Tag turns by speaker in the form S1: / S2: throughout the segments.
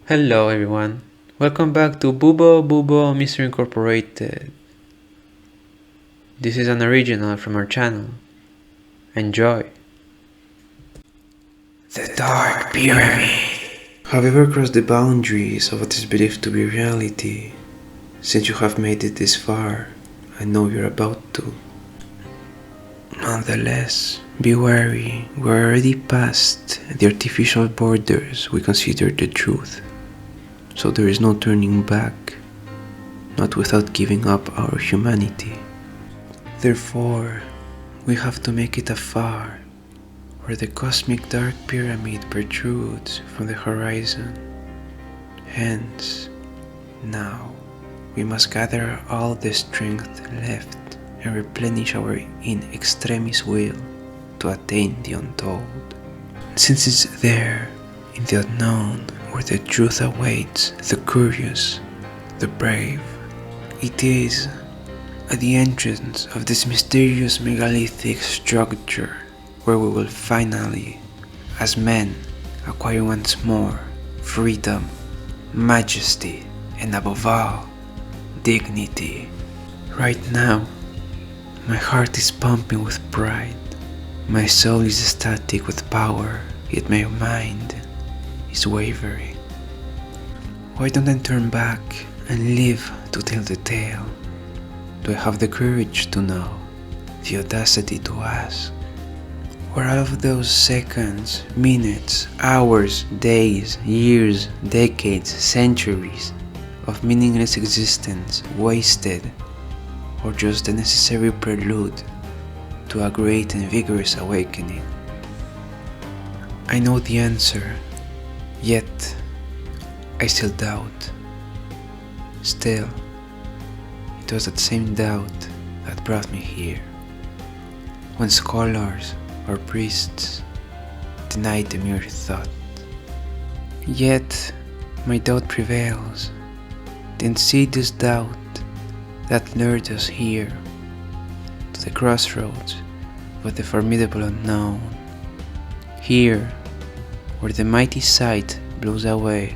S1: Hello everyone, welcome back to Bubobubo Mystery Incorporated. This is an original from our channel. Enjoy!
S2: The Dark Pyramid. Have you ever crossed the boundaries of what is believed to be reality? Since you have made it this far, I know you're about to. Nonetheless, be wary, we're already past the artificial borders we consider the truth. So there is no turning back, not without giving up our humanity. Therefore, we have to make it afar, where the cosmic dark pyramid protrudes from the horizon. Hence, now, we must gather all the strength left and replenish our in extremis will to attain the untold. Since it's there, in the unknown, where the truth awaits the curious, the brave. It is at the entrance of this mysterious megalithic structure where we will finally, as men, acquire once more freedom, majesty, and above all, dignity. Right now, my heart is pumping with pride. My soul is ecstatic with power, yet my mind is wavering. Why don't I turn back and live to tell the tale? Do I have the courage to know, the audacity to ask? Were all of those seconds, minutes, hours, days, years, decades, centuries of meaningless existence wasted, or just the necessary prelude to a great and vigorous awakening? I know the answer, yet I still doubt. Still, it was that same doubt that brought me here, when scholars or priests denied the mere thought. Yet my doubt prevails, the insidious doubt that lured us here, to the crossroads of the formidable unknown. Here, where the mighty sight blows away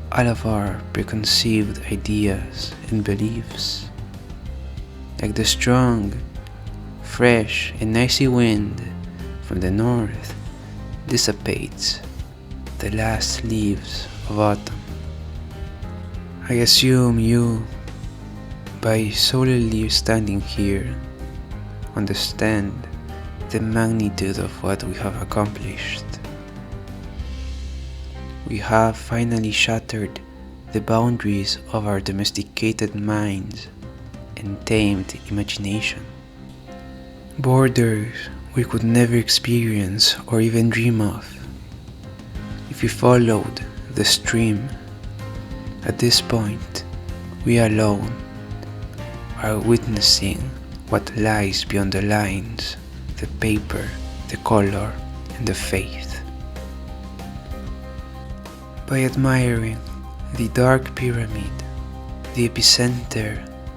S2: all of our preconceived ideas and beliefs. Like the strong, fresh and icy wind from the north dissipates the last leaves of autumn. I assume you, by solely standing here, understand the magnitude of what we have accomplished. We have finally shattered the boundaries of our domesticated minds and tamed imagination. Borders we could never experience or even dream of if we followed the stream. At this point, we alone are witnessing what lies beyond the lines, the paper, the color, and the faith. By admiring the dark pyramid, the epicenter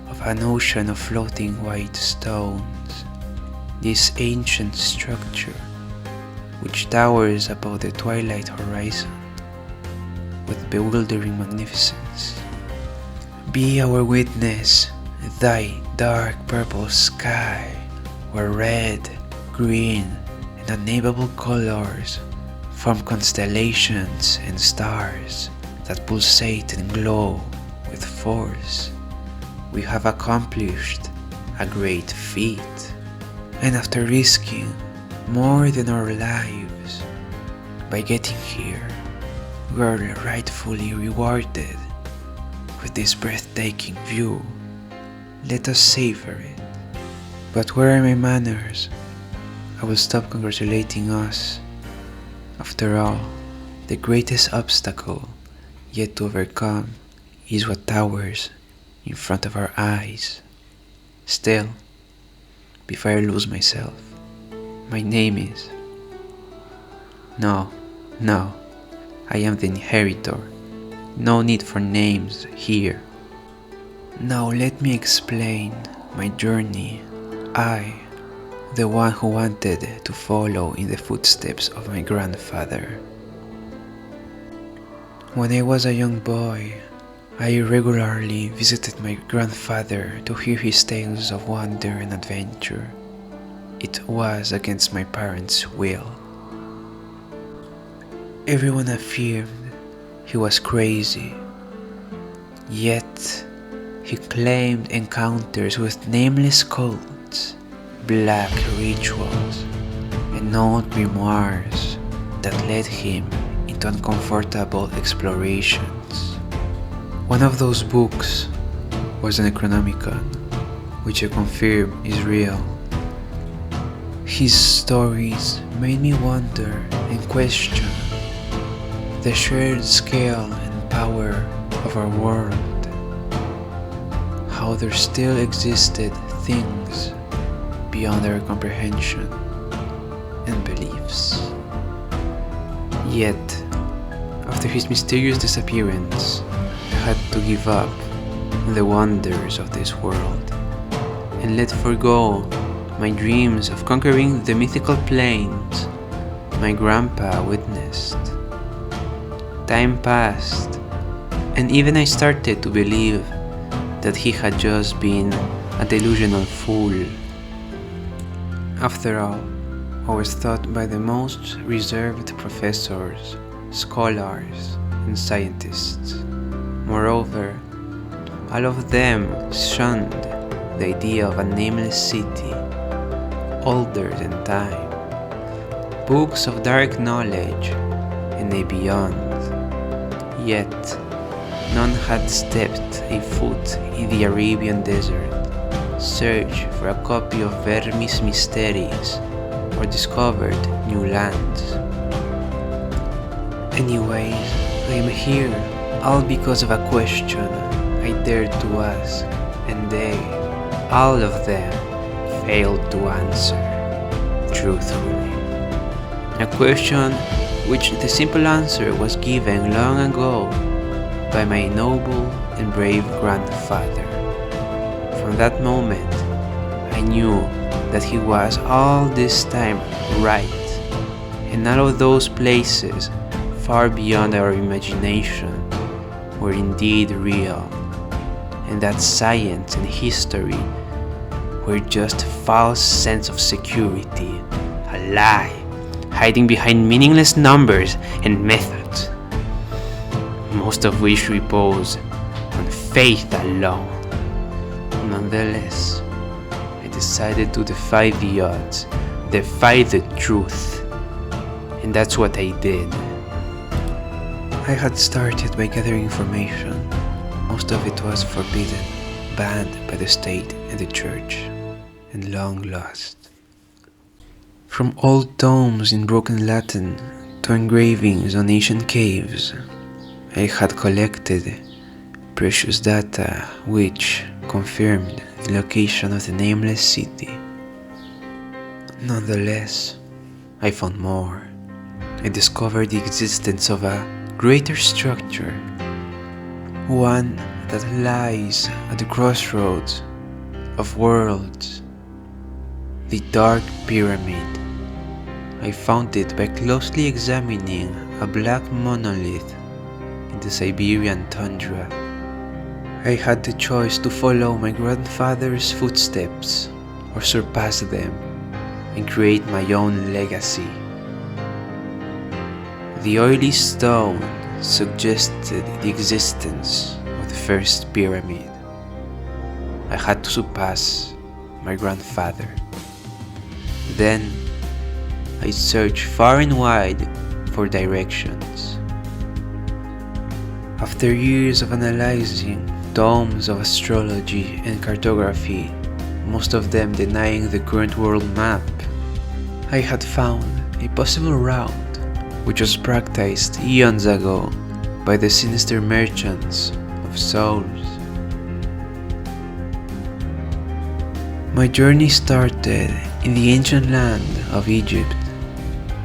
S2: of an ocean of floating white stones, this ancient structure which towers above the twilight horizon with bewildering magnificence, be our witness thy dark purple sky, where red, green, and unnameable colors form constellations and stars that pulsate and glow with force. We have accomplished a great feat, and after risking more than our lives, by getting here, we are rightfully rewarded with this breathtaking view. Let us savor it. But where are my manners? I will stop congratulating us. After all, the greatest obstacle yet to overcome is what towers in front of our eyes. Still, before I lose myself, my name is... No, I am the inheritor. No need for names here. Now let me explain my journey. I, the one who wanted to follow in the footsteps of my grandfather. When I was a young boy, I regularly visited my grandfather to hear his tales of wonder and adventure. It was against my parents' will. Everyone affirmed he was crazy, yet he claimed encounters with nameless cults, black rituals, and old grimoires that led him into uncomfortable explorations. One of those books was an Necronomicon, which I confirm is real. His stories made me wonder and question the shared scale and power of our world, how there still existed things beyond our comprehension and beliefs. Yet, after his mysterious disappearance, I had to give up on the wonders of this world and let forgo my dreams of conquering the mythical plains my grandpa witnessed. Time passed, and even I started to believe that he had just been a delusional fool. After all, I was taught by the most reserved professors, scholars, and scientists. Moreover, all of them shunned the idea of a nameless city, older than time, books of dark knowledge, and a beyond. Yet, none had stepped a foot in the Arabian desert, searched for a copy of Vermis Mysteries, or discovered new lands. Anyways, I am here all because of a question I dared to ask, and they, all of them, failed to answer truthfully. A question which the simple answer was given long ago by my noble and brave grandfather. From that moment, I knew that he was all this time right, and all of those places far beyond our imagination were indeed real, and that science and history were just a false sense of security, a lie, hiding behind meaningless numbers and methods, most of which repose on faith alone. Nonetheless, I decided to defy the odds, defy the truth, and that's what I did. I had started by gathering information. Most of it was forbidden, banned by the state and the church, and long lost. From old tomes in broken Latin to engravings on ancient caves, I had collected precious data which confirmed the location of the nameless city. Nonetheless, I found more. I discovered the existence of a greater structure, one that lies at the crossroads of worlds, the Dark Pyramid. I found it by closely examining a black monolith in the Siberian tundra. I had the choice to follow my grandfather's footsteps or surpass them and create my own legacy. The oily stone suggested the existence of the first pyramid. I had to surpass my grandfather. Then, I searched far and wide for directions. After years of analyzing tomes of astrology and cartography, most of them denying the current world map, I had found a possible route which was practiced eons ago by the sinister merchants of souls. My journey started in the ancient land of Egypt,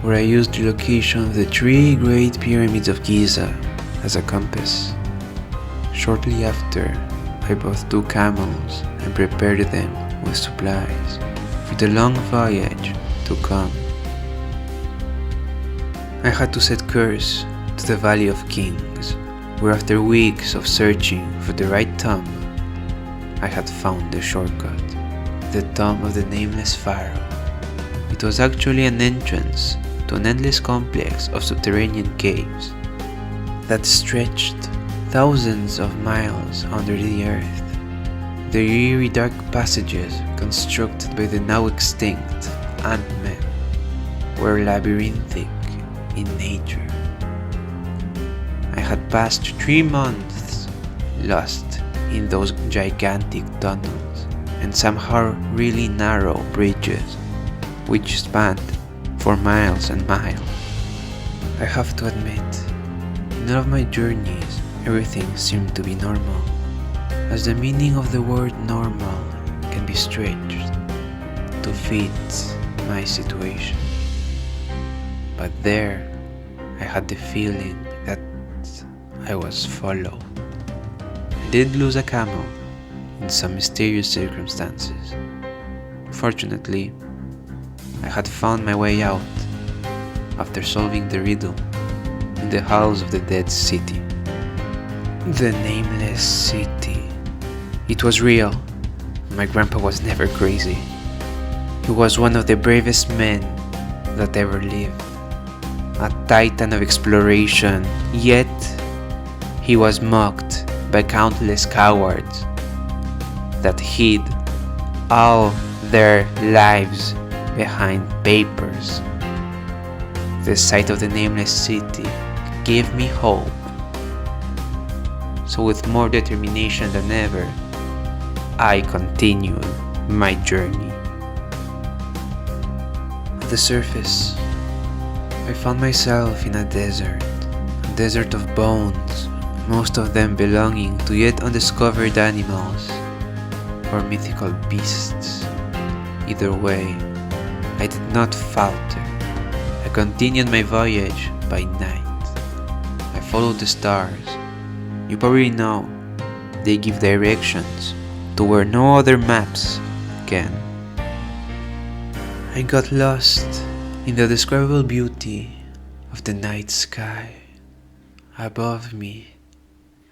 S2: where I used the location of the 3 great pyramids of Giza as a compass. Shortly after, I bought 2 camels and prepared them with supplies for the long voyage to come. I had to set course to the Valley of Kings, where after weeks of searching for the right tomb, I had found the shortcut, the tomb of the nameless pharaoh. It was actually an entrance to an endless complex of subterranean caves that stretched thousands of miles under the earth. The eerie dark passages constructed by the now extinct ant-men were labyrinthic in nature. I had passed 3 months lost in those gigantic tunnels and somehow really narrow bridges which spanned for miles and miles. I have to admit, in all of my journeys, everything seemed to be normal, as the meaning of the word normal can be stretched to fit my situation. But there, I had the feeling that I was followed. I did lose a camel in some mysterious circumstances. Fortunately, I had found my way out after solving the riddle in the halls of the dead city. The nameless city. It was real. My grandpa was never crazy. He was one of the bravest men that ever lived. A titan of exploration, yet he was mocked by countless cowards that hid all their lives behind papers. The sight of the nameless city gave me hope. So with more determination than ever, I continued my journey. At the surface, I found myself in a desert of bones, most of them belonging to yet undiscovered animals or mythical beasts. Either way, I did not falter. I continued my voyage by night. I followed the stars. You probably know they give directions to where no other maps can. I got lost in the indescribable beauty of the night sky. Above me,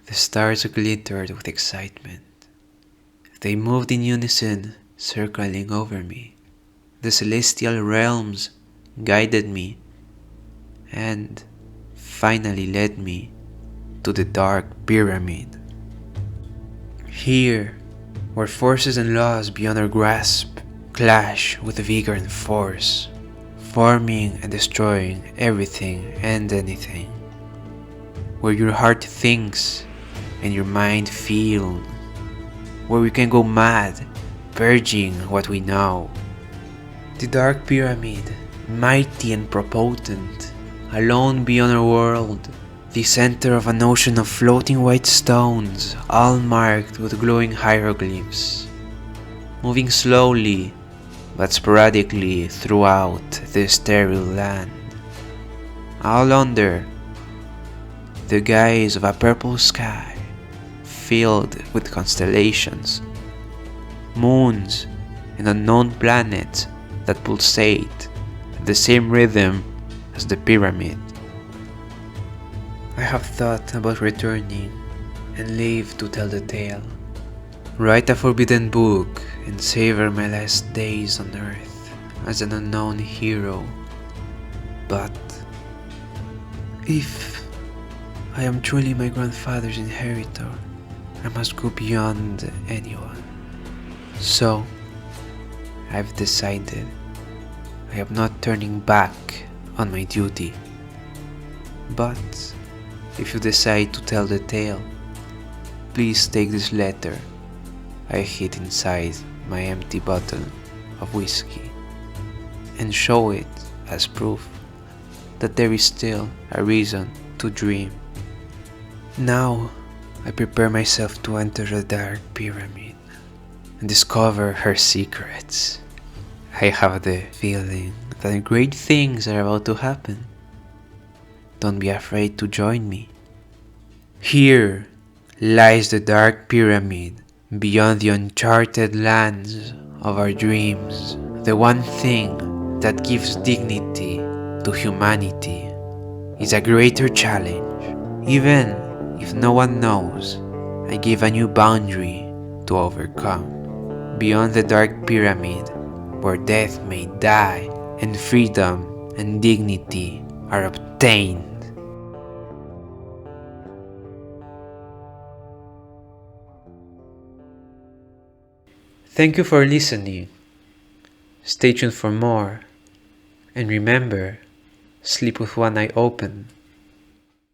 S2: the stars glittered with excitement. They moved in unison, circling over me. The celestial realms guided me and finally led me to the dark pyramid. Here, where forces and laws beyond our grasp clash with vigor and force, forming and destroying everything and anything. Where your heart thinks and your mind feels, where we can go mad, purging what we know. The dark pyramid, mighty and potent, alone beyond our world, the center of an ocean of floating white stones, all marked with glowing hieroglyphs, moving slowly but sporadically throughout the sterile land, all under the guise of a purple sky filled with constellations, moons, and unknown planets that pulsate at the same rhythm as the pyramid. I have thought about returning and live to tell the tale, write a forbidden book and savor my last days on earth as an unknown hero. But if I am truly my grandfather's inheritor, I must go beyond anyone. So I've decided I am not turning back on my duty. But if you decide to tell the tale, please take this letter I hid inside my empty bottle of whiskey and show it as proof that there is still a reason to dream. Now I prepare myself to enter the dark pyramid and discover her secrets. I have the feeling that great things are about to happen. Don't be afraid to join me. Here lies the dark pyramid, beyond the uncharted lands of our dreams, the one thing that gives dignity to humanity. is a greater challenge. Even if no one knows, I give a new boundary to overcome. Beyond the dark pyramid, where death may die and freedom and dignity are obtained.
S1: Thank you for listening. Stay tuned for more. And remember, sleep with one eye open.